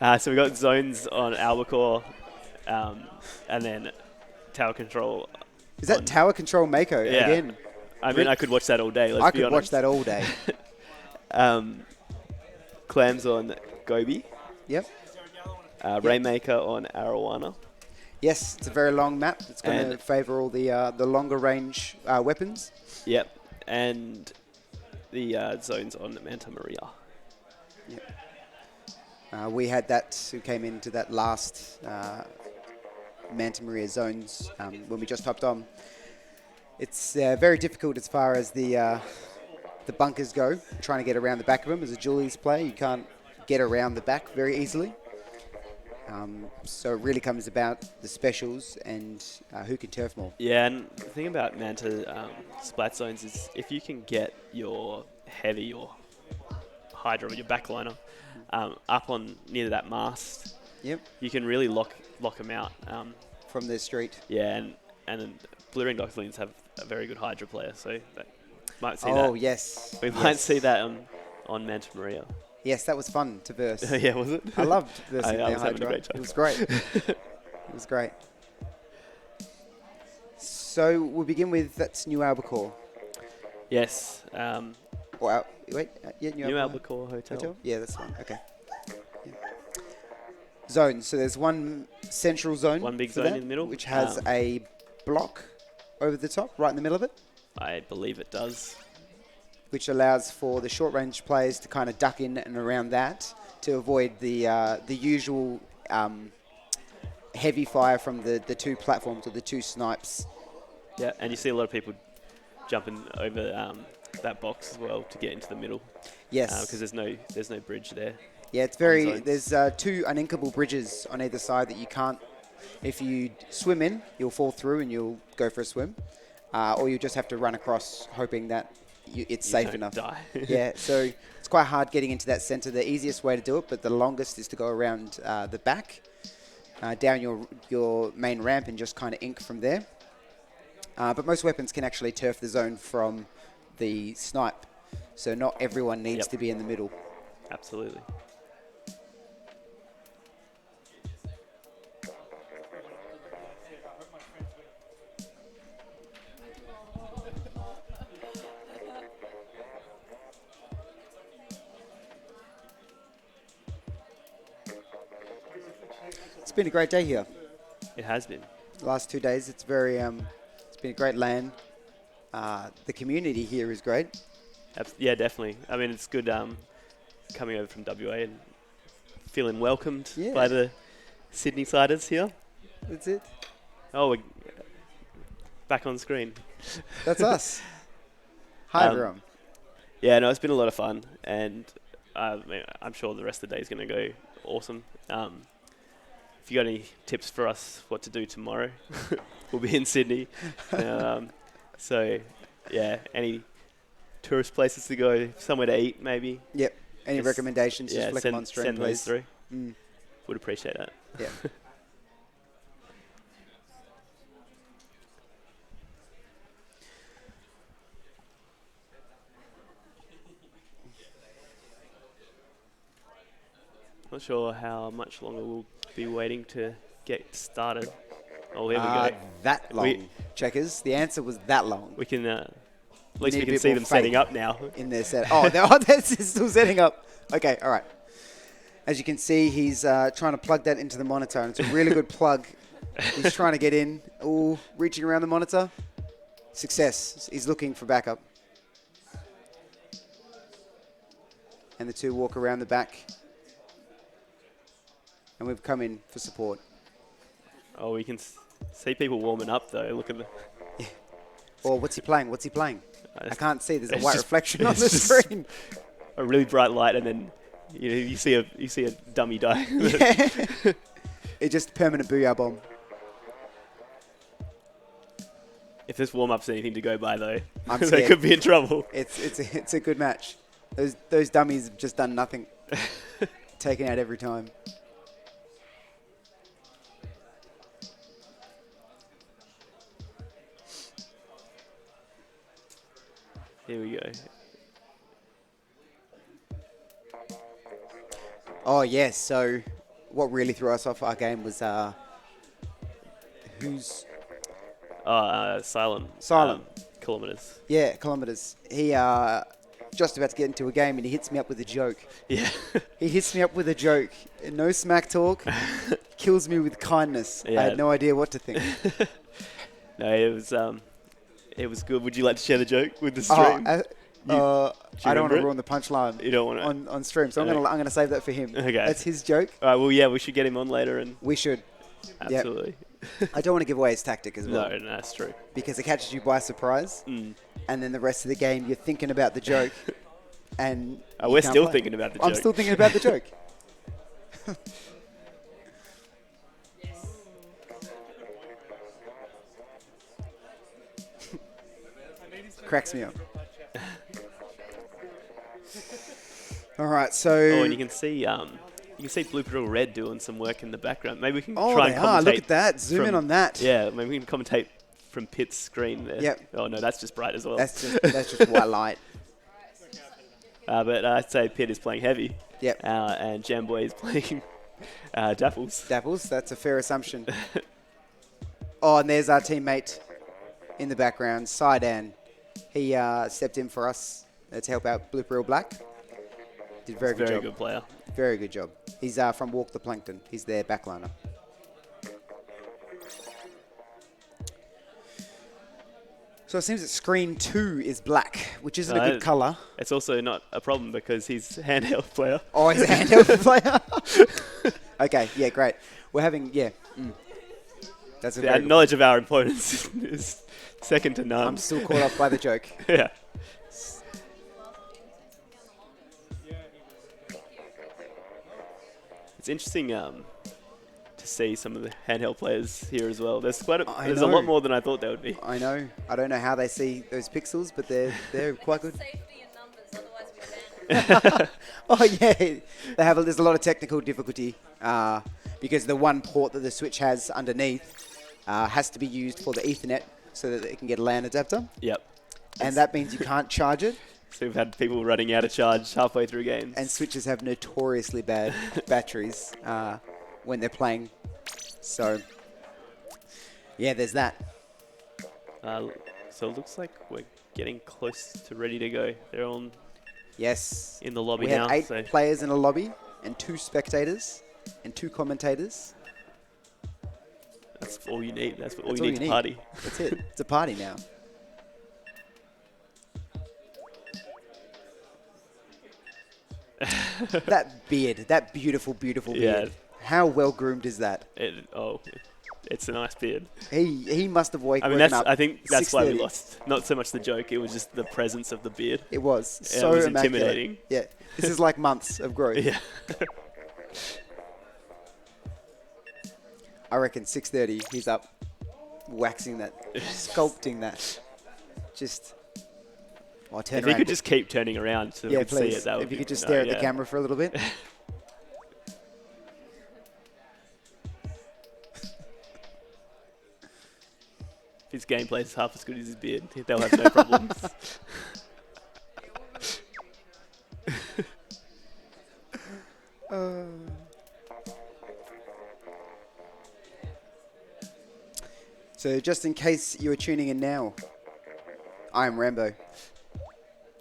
So we got zones on Albacore, and then tower control. Is that Tower Control Mako Yeah. again? I mean, I could watch that all day. Let's I be could honest. watch that all day. Clams on Gobi. Yep. Rainmaker on Arowana. Yes, it's a very long map. It's going to favour all the longer range weapons. Yep. And the zones on Manta Maria. Yep. We had that, who came into that last Manta Maria zones when we just hopped on. It's very difficult as far as the bunkers go, trying to get around the back of them. As a Julie's player, you can't get around the back very easily. So it really comes about the specials and who can turf more. Yeah, and the thing about Manta splat zones is if you can get your heavy or Hydra or your backliner up on near that mast, Yep. you can really lock them out. From the street. Yeah, and then Blue Ring Octalings have a very good Hydra player, so that might see that. Oh, yes. We might see that on Manta Maria. Yes, that was fun to verse. Yeah, was it? I loved versing I the was having a Hydra. great time. It was great. It was great. So we'll begin with that's New Albacore. Yes. Wait, yeah, New Albacore Hotel. Yeah, that's the one. Okay. Yeah. Zones. So there's one central zone. One big for zone that, in the middle. which has a block over the top, right in the middle of it, I believe it does. which allows for the short-range players to kind of duck in and around that to avoid the usual heavy fire from the two platforms or the two snipes. Yeah, and you see a lot of people jumping over that box as well to get into the middle. Yes. Because there's no bridge there. Yeah, it's very. There's two uninkable bridges on either side that you can't. If you swim in, you'll fall through and you'll go for a swim, or you just have to run across, hoping that it's safe enough. Die. Yeah, so it's quite hard getting into that center. The easiest way to do it, but the longest, is to go around the back, down your main ramp, and just kind of ink from there. But most weapons can actually turf the zone from the snipe, so not everyone needs to be in the middle. Absolutely. It's been a great day here. It has been. The last 2 days, it's very. It's been a great LAN. The community here is great. Yeah, definitely. I mean, it's good coming over from WA and feeling welcomed by the Sydney siders here. That's it. Oh, we're back on screen. That's us. Hi, everyone. Yeah, no, it's been a lot of fun, and I'm sure the rest of the day is going to go awesome. If you got any tips for us what to do tomorrow, we'll be in Sydney. So, yeah, any tourist places to go, somewhere to eat maybe. Yep. Any recommendations? Just flick them on stream, send those please. through. Would appreciate that. Yeah. Not sure how much longer we'll be waiting to get started. Oh, here we go. That long, Checkers. The answer was that long. We can, at least Need we a can bit see more them setting faith up now. in their set. Oh, they're still setting up. Okay, all right. As you can see, he's trying to plug that into the monitor, and it's a really good plug. He's trying to get in. Ooh, reaching around the monitor. Success. He's looking for backup. And the two walk around the back. And we've come in for support. Oh, we can see people warming up though. Look at the. Yeah. Or what's he playing? What's he playing? I can't see. There's a white just- reflection on the it's just- screen. A really bright light, and then you see a dummy die. Yeah. It just permanent booyah bomb. If this warm up's anything to go by though, I'm they scared. could be in trouble. It's a good match. Those dummies have just done nothing. Taken out every time. Here we go. Oh yes, so what really threw us off our game was who's Silent. Silent. Kilometers. Yeah, kilometers. He just about to get into a game and he hits me up with a joke. Yeah. He hits me up with a joke. No smack talk. Kills me with kindness. Yeah. I had no idea what to think. No, it was good. Would you like to share the joke with the stream? I don't want to ruin the punchline. You don't want to on stream, so I'm gonna save that for him. Okay. That's his joke. All right. Well, yeah, we should get him on later, and We should. absolutely. I don't want to give away his tactic as well. No, that's true. Because it catches you by surprise, and then the rest of the game you're thinking about the joke, and We're still thinking about the joke. I'm still thinking about the joke. Cracks me up. All right, so. Oh, and you can see Blue Pill Red doing some work in the background. Maybe we can try and they commentate. are. Look at that. Zoom in on that. Yeah, maybe we can commentate from Pitt's screen there. Yep. Oh no, that's just bright as well. That's just white light. But I'd say Pitt is playing heavy. Yep. And Jamboy is playing Dapples. Dapples, that's a fair assumption. Oh, and there's our teammate in the background, Sidan. He stepped in for us to help out Blue Pill Black. Did a very good job. Very good player. Very good job. He's from Walk the Plankton. He's their backliner. So it seems that screen 2 is black, which isn't a good colour. It's also not a problem because he's a handheld player. Oh, he's a handheld player? Okay, yeah, great. We're having, That's a The knowledge of our opponents is second to none. I'm still caught off by the joke. Yeah. It's interesting to see some of the handheld players here as well. There's there's a lot more than I thought there would be. I know. I don't know how they see those pixels, but they're quite good. Safety in numbers, otherwise we ban. Oh yeah, there's a lot of technical difficulty because the one port that the Switch has underneath has to be used for the Ethernet so that it can get a LAN adapter. Yep. And that means you can't charge it. So we've had people running out of charge halfway through games. And Switches have notoriously bad batteries when they're playing. So, yeah, there's that. So it looks like we're getting close to ready to go. They're on Yes. in the lobby We now. have 8 players in a lobby and 2 spectators and 2 commentators. That's all you need. That's all That's you need to party. That's it. It's a party now. That beard, that beautiful, beautiful beard. How well groomed is that? It's a nice beard. He must have woken up. I think that's why we 6:30. lost. Not so much the joke; it was just the presence of the beard. It was Yeah, so it was immaculate. intimidating. Yeah, this is like months of growth. Yeah. I reckon 6:30. He's up, waxing that, sculpting that. Just. Oh, turn If around. you could just keep turning around so we Yeah, could see please. it, that would If you be could just no, stare at yeah. the camera for a little bit. If his gameplay is half as good as his beard, they'll have no problems. So just in case you were tuning in now, I am Rambo.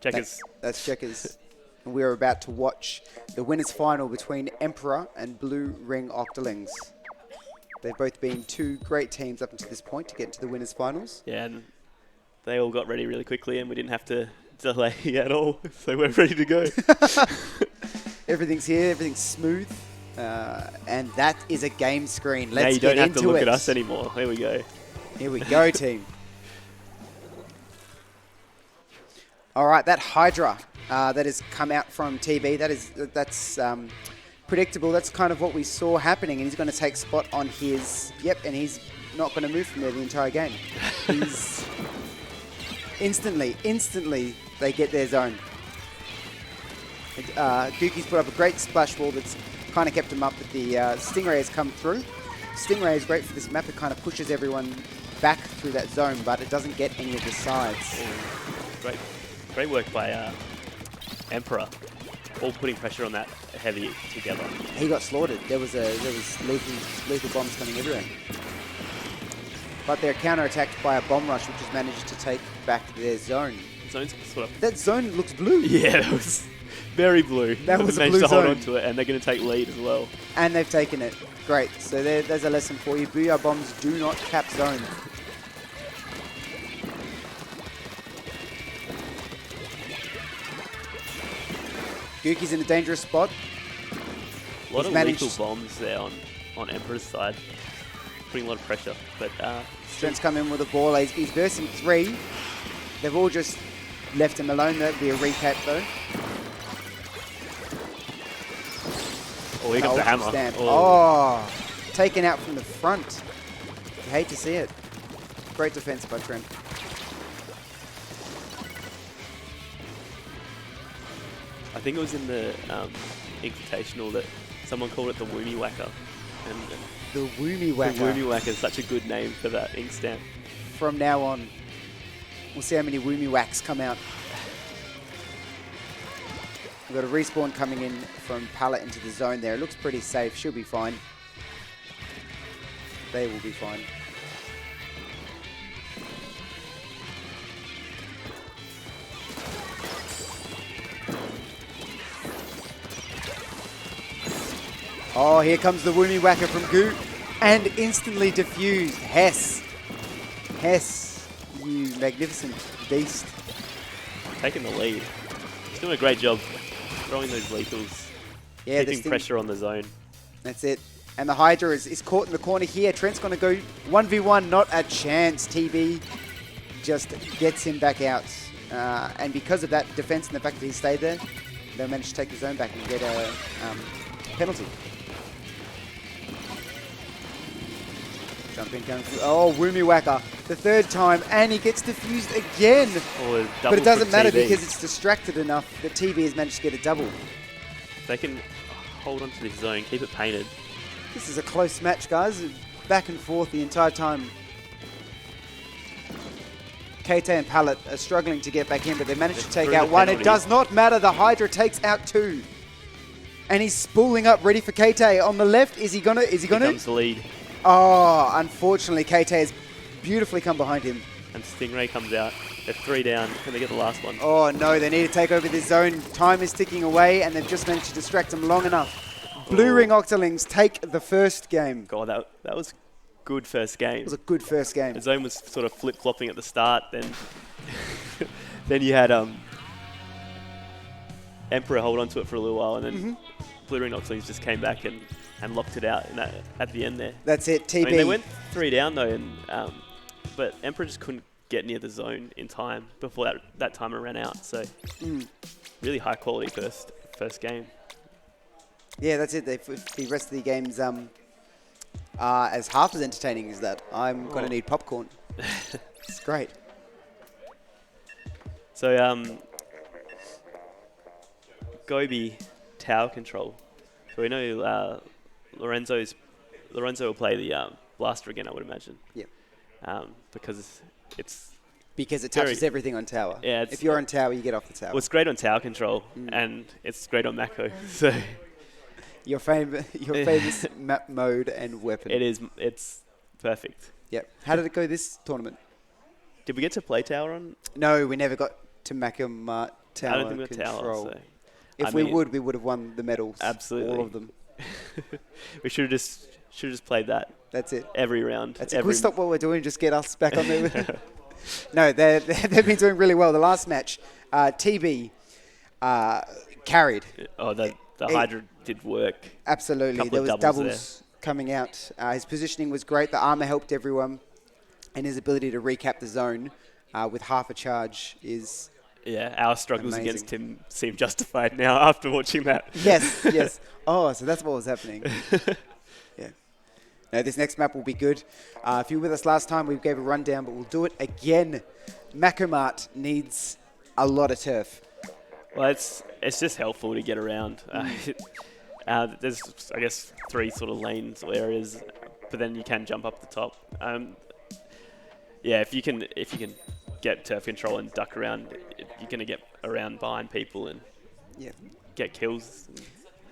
Checkers. That's Checkers. And we are about to watch the winners final between Emperor and Blue Ring Octalings. They've both been 2 great teams up until this point to get into the winners finals. Yeah, and they all got ready really quickly, and we didn't have to delay at all, so we're ready to go. Everything's here, everything's smooth, and that is a game screen. Let's now you get don't have into to look it. at us anymore. There we go. Here we go, team. All right, that Hydra that has come out from TB, that's predictable. That's kind of what we saw happening, and he's going to take spot on his. Yep, and he's not going to move from there the entire game. He's instantly, they get their zone. Dookie's put up a great splash wall that's kind of kept him up, but the Stingray has come through. Stingray is great for this map. It kind of pushes everyone back through that zone, but it doesn't get any of the sides. Great work by Emperor. All putting pressure on that heavy together. He got slaughtered. There was lethal bombs coming everywhere. But they're counter-attacked by a bomb rush, which has managed to take back their zone. Zone's sort of That zone looks blue. yeah, it was very blue. That was a managed blue to hold zone. on to it, and they're going to take lead as well. And they've taken it. Great. So there's a lesson for you. Booyah bombs do not cap zone. Gookie's in a dangerous spot. A lot He's of managed- lethal bombs there on Emperor's side, putting a lot of pressure. But Trent's come in with a ball. He's versing 3. They've all just left him alone. That'd be a recap though. oh, here comes the hammer. Stand. Oh. Oh, taken out from the front. You hate to see it. Great defense by Trent. I think it was in the Invitational that someone called it the Woomy Whacker. And The Woomy the Whacker. Woomy Whacker is such a good name for that ink stamp. From now on, we'll see how many Woomy Whacks come out. We've got a respawn coming in from Pallet into the zone there. It looks pretty safe. She'll be fine. They will be fine. Oh, here comes the Woomy Whacker from Goo. And instantly diffused. Hess. Hess, you magnificent beast. Taking the lead. He's doing a great job throwing those lethals, Yeah, this keeping thing, pressure on the zone. that's it. And the Hydra is caught in the corner here. Trent's going to go 1v1, not a chance. TB just gets him back out. And because of that defense and the fact that he stayed there, they'll manage to take the zone back and get a penalty. Jump in, coming through. Oh, Woomy Whacker, the 3rd time, and he gets diffused again. Or But it doesn't matter TB. because it's distracted enough that TB has managed to get a double. They can hold on to this zone, keep it painted. This is a close match, guys. Back and forth the entire time. KT and Pallet are struggling to get back in, but they managed to take through out the one. It penalty. does not matter. The Hydra takes out 2. And he's spooling up, ready for KT. On the left, is he gonna? Here comes the lead, Oh, unfortunately, KT has beautifully come behind him. and Stingray comes out. They're 3 down. Can they get the last one? Oh no, they need to take over this zone. Time is ticking away, and they've just managed to distract him long enough. Blue Oh. Ring Octalings take the first game. God, that was good first game. It was a good first game. The zone was sort of flip-flopping at the start. Then, then you had Emperor hold on to it for a little while, and then Blue Ring Octalings just came back and locked it out in at the end there. That's it, TB. I mean, they went 3 down though, and but Emperor just couldn't get near the zone in time before that timer ran out. So really high quality first game. Yeah, that's it. The rest of the games are as half as entertaining as that. I'm going to need popcorn. It's great. So Gobi tower control. So we know Lorenzo will play the blaster again, I would imagine. Yep. Because it's Because it touches everything on tower. Yeah, if you're on tower, you get off the tower. well, it's great on tower control, and it's great on Mako. So Your famous map mode and weapon. it's perfect. Yep. How did it go this tournament? Did we get to play tower on? No, we never got to Macam tower I don't think we got control. tower. So. If I we mean- would have won the medals. Absolutely. All of them. We should have just played that That's it. every round. That's it. Can we stop what we're doing and just get us back on there? No, they've been doing really well. The last match, TB carried. Oh, the Hydra did work. Absolutely. Couple There of was doubles doubles coming out. His positioning was great. The armor helped everyone. And his ability to recap the zone with half a charge is... Yeah, our struggles Amazing. against him seem justified now after watching that. Yes, yes. Oh, so that's what was happening. Yeah. No, this next map will be good. If you were with us last time, we gave a rundown, but we'll do it again. Macomart needs a lot of turf. Well, it's just helpful to get around. There's, I guess, 3 sort of lanes or areas, but then you can jump up the top. Yeah, if you can get turf control and duck around, you're going to get around behind people and Yeah. get kills.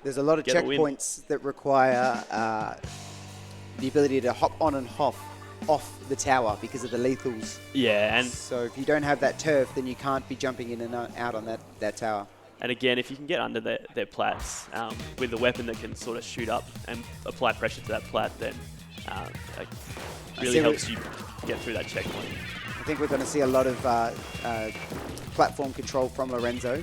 There's a lot of Get a win. checkpoints that require the ability to hop on and hop off the tower because of the lethals. Yeah, and So if you don't have that turf, then you can't be jumping in and out on that tower. and again, if you can get under their plats with a weapon that can sort of shoot up and apply pressure to that plat, then it really helps you get through that checkpoint. I think we're going to see a lot of platform control from Lorenzo,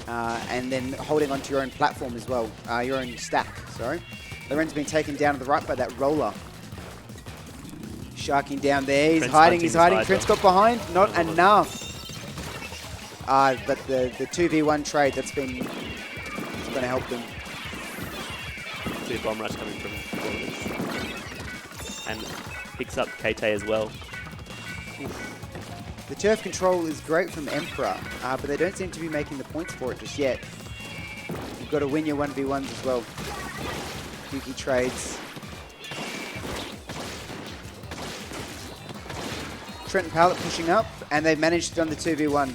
and then holding onto your own platform as well, your own stack, sorry. Lorenzo's been taken down to the right by that roller. Sharking down there, he's hiding. Trent's got behind, not enough. But the 2v1 trade, it's going to help them. See a bomb rush coming from corners. And picks up KT as well. The turf control is great from Emperor, but they don't seem to be making the points for it just yet. You've got to win your 1v1s as well. Yuki trades. Trent and Pallet pushing up, and they've managed it on the 2v1.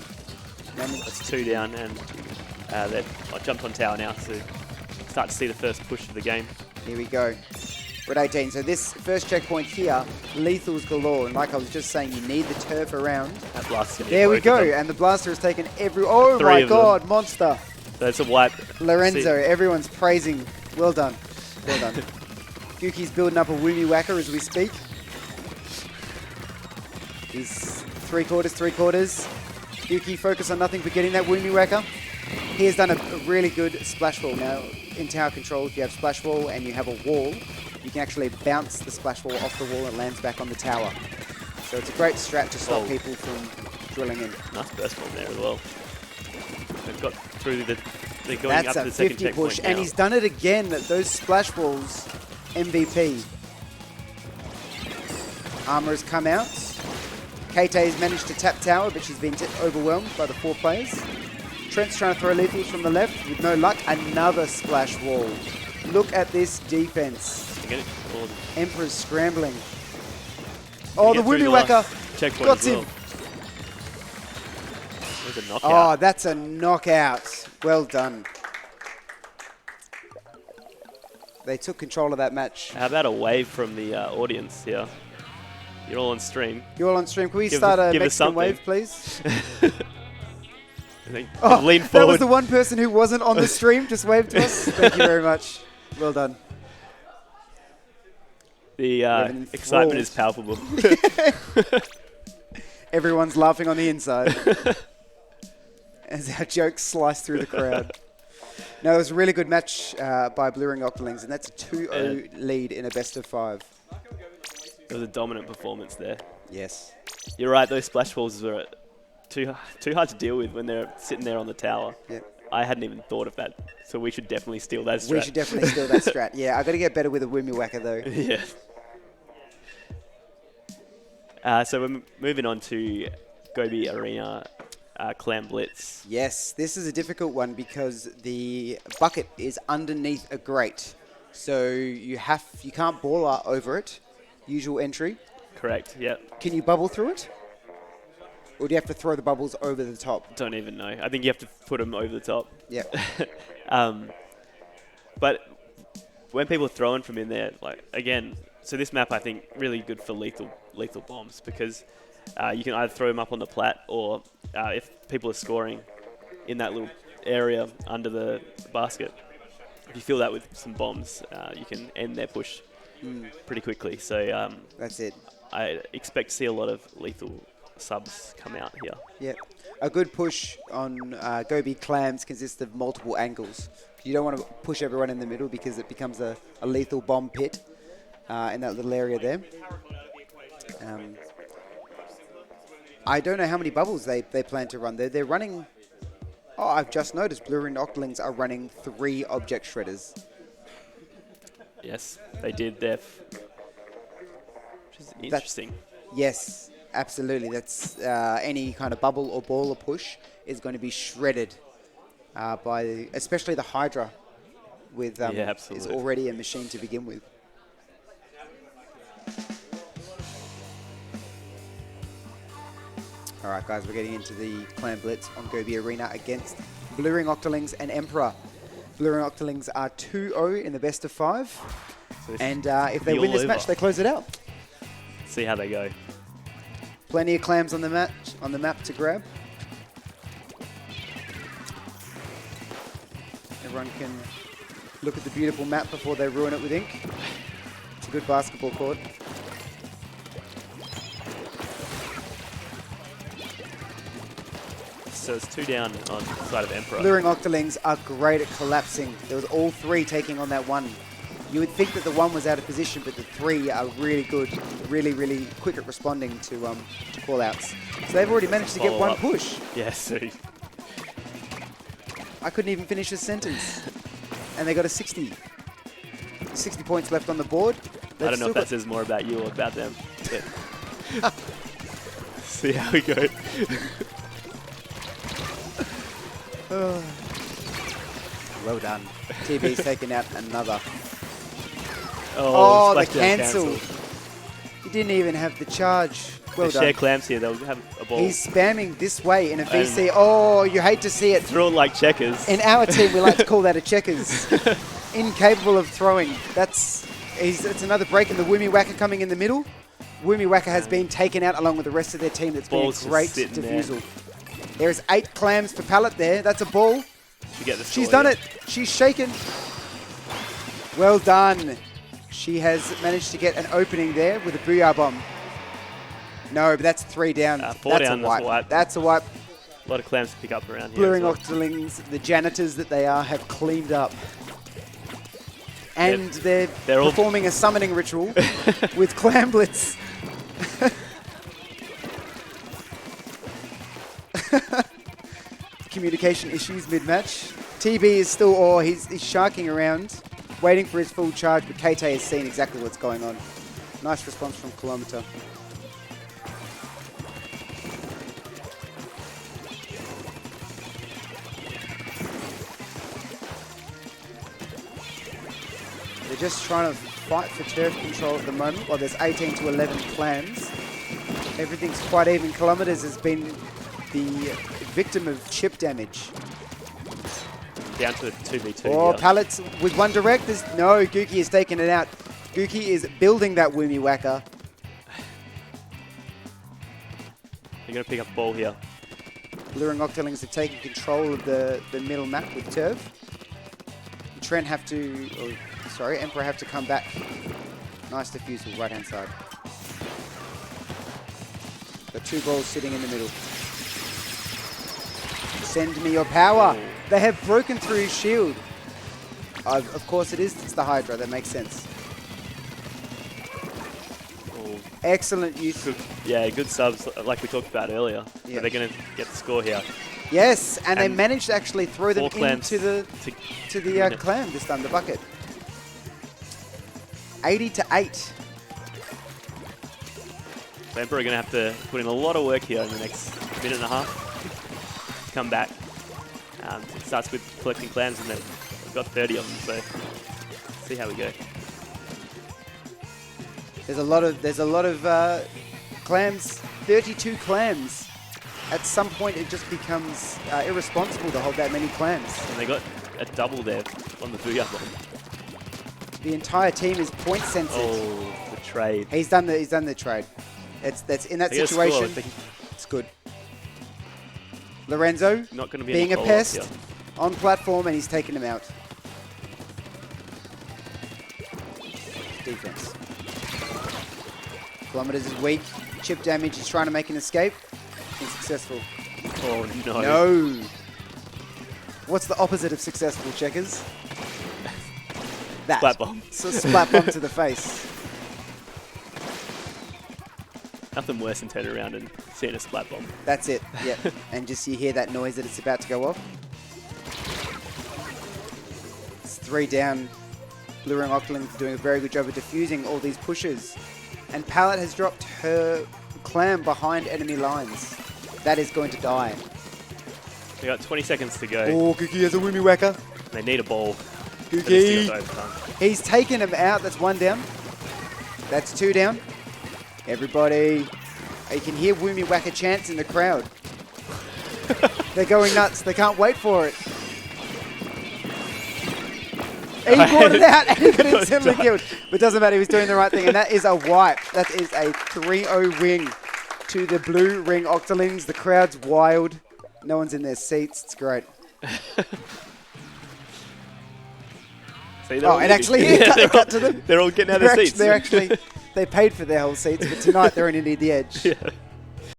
That's 2 down, and they've jumped on tower now to start to see the first push of the game. Here we go. We're at 18. So this first checkpoint here, lethals galore. And like I was just saying, you need the turf around. That blast. There we go. And the blaster has taken every... Oh my god, monster. That's a wipe. Lorenzo, everyone's praising. Well done. Well done. Guki's building up a Woomy Whacker as we speak. He's three quarters. Guki, focus on nothing but getting that Woomy Whacker. He has done a really good splash wall. Now, in tower control, if you have splash wall and you have a wall, you can actually bounce the splash wall off the wall and lands back on the tower. So it's a great strat to stop people from drilling in. Nice burst bomb there as well. They've got through the... They're going That's up to a the second 50 checkpoint push, now. and he's done it again. Those splash walls, MVP. Armor has come out. KT has managed to tap tower, but she's been overwhelmed by the 4 players. Trent's trying to throw lethals from the left with no luck. Another splash wall. Look at this defense. Emperor's scrambling. Oh, the Woomy Whacker got him. There's a knockout. Oh, that's a knockout. Well done. They took control of that match. How about a wave from the audience here? You're all on stream. You're all on stream. Can we start a Mexican wave, please? Lean forward. That was the one person who wasn't on the stream. Just waved to us. Thank you very much. Well done. The excitement is palpable. Everyone's laughing on the inside as our jokes slice through the crowd. No, it was a really good match by Blue Ring Octalings, and that's a 2-0 lead in a best-of-5. It was a dominant performance there. Yes. You're right, those splash walls were too hard to deal with when they're sitting there on the tower. Yep. I hadn't even thought of that, so we should definitely steal that strat. We should definitely steal that strat. Yeah, I've got to get better with a Woomy Whacker, though. Yeah. So we're moving on to Gobi Arena Clam Blitz. Yes, this is a difficult one because the bucket is underneath a grate. So you can't baller over it. Usual entry. Correct, yep. Can you bubble through it? Or do you have to throw the bubbles over the top? Don't even know. I think you have to put them over the top. Yep. But when people are throwing from in there, like again, so this map I think really good for lethal bombs because you can either throw them up on the plat or if people are scoring in that little area under the basket, if you fill that with some bombs, you can end their push pretty quickly. So that's it. I expect to see a lot of lethal subs come out here. Yep. A good push on Gobi Clams consists of multiple angles. You don't want to push everyone in the middle because it becomes a lethal bomb pit in that little area there. I don't know how many bubbles they plan to run there. They're running... Oh, I've just noticed Blue Ring Octalings are running 3 object shredders. Yes, they did there. Which is interesting. Yes, absolutely. That's any kind of bubble or baller push is going to be shredded by, especially the Hydra, with is already a machine to begin with. All right, guys, we're getting into the Clan Blitz on Gobi Arena against Blue Ring Octalings and Emperor. Blue and Octalings are 2-0 in the best of 5. So this And if could they be win all this match, over. they close it out. See how they go. Plenty of clams on the map to grab. Everyone can look at the beautiful map before they ruin it with ink. It's a good basketball court. So it's 2 down on the side of Emperor. Luring Octalings are great at collapsing. There was all 3 taking on that 1. You would think that the 1 was out of position, but the 3 are really good, really quick at responding to call-outs. So they've already managed to get 1 Follow-up. push. Yes, so I couldn't even finish a sentence. And they got a 60. 60 points left on the board. I don't know if that says more about you or about them. But see how we go. Well done. TB's taken out another. Oh, Oh, the splashdown cancel. He didn't even have the charge. Well They share done. clams here. They'll have a ball. He's spamming this way in a VC. Oh, you hate to see it. Throw like checkers. In our team, we like to call that a checkers. Incapable of throwing. It's another break in the Woomy Whacker coming in the middle. Woomy Whacker has been taken out along with the rest of their team. That's been a Ball's just great sitting there. defusal. There's 8 clams for Pallet there. That's a ball. You get the She's score done here. it. She's shaken. Well done. She has managed to get an opening there with a Booyah Bomb. No, but that's 3 down. 4 That's down, a that's wipe. a wipe. That's a wipe. A lot of clams to pick up around here. Bluing as well. Octalings, the janitors that they are, have cleaned up. And they're all- performing a summoning ritual with Clam Blitz. Communication issues mid-match. TB is still, he's sharking around, waiting for his full charge, but KT has seen exactly what's going on. Nice response from Kilometer. They're just trying to fight for turf control at the moment. While there's 18 to 11 clams. Everything's quite even. Kilometers has been the victim of chip damage. Down to a 2v2. Oh, here. Pallets with 1 direct. No, Gookie has taken it out. Gookie is building that Woomy Whacker. They're going to pick up the ball here. Luring Octalings have taken control of the middle map with turf. Trent have to, Emperor have to come back. Nice defusal, right hand side. Got 2 balls sitting in the middle. Send me your power. Oh. They have broken through his shield. Of course it is. It's the Hydra. That makes sense. Oh, Excellent use. good subs like we talked about earlier. Yeah. They're going to get the score here. Yes, and they And managed to actually throw them 4 clams into the win it. clam this time, the bucket. 80 to 8. So Emperor are going to have to put in a lot of work here in the next minute and a half. Come back. It starts with collecting clams and then we've got 30 of them, so see how we go. There's a lot of clams. 32 clams. At some point, it just becomes irresponsible to hold that many clams. And they got a double there on the Booyah Bomb. The entire team is point censored. Oh, the trade. He's done the trade. That's in that They get a score. situation. They can- It's good. Lorenzo Not going to be being any a follow-ups pest here. on platform, and he's taken him out. Defense. Kilometers is weak. Chip damage. He's trying to make an escape. Unsuccessful. Oh no. No. What's the opposite of successful, Checkers? That. Splat bomb. So splat bomb to the face. Nothing worse than turning around and seeing a splat bomb. That's it. Yep. And just you hear that noise that it's about to go off. It's 3 down. Blue Ring Octalings doing a very good job of diffusing all these pushes. And Pallet has dropped her clam behind enemy lines. That is going to die. They got 20 seconds to go. Oh, Gookie has a Woomy Whacker. They need a ball. Gookie. For this to go overtime. He's taken him out. That's 1 down. That's 2 down. Everybody. You can hear Woomy Whacker chants in the crowd. They're going nuts. They can't wait for it. He brought it out and he got instantly killed. But it doesn't matter, he was doing the right thing. And that is a wipe. That is a 3-0 win to the blue ring Octalings. The crowd's wild. No one's in their seats. It's great. See, Oh, and actually, cut to them. They're all getting out of their seats. They paid for their whole seats, but tonight they're only near the edge. Yeah.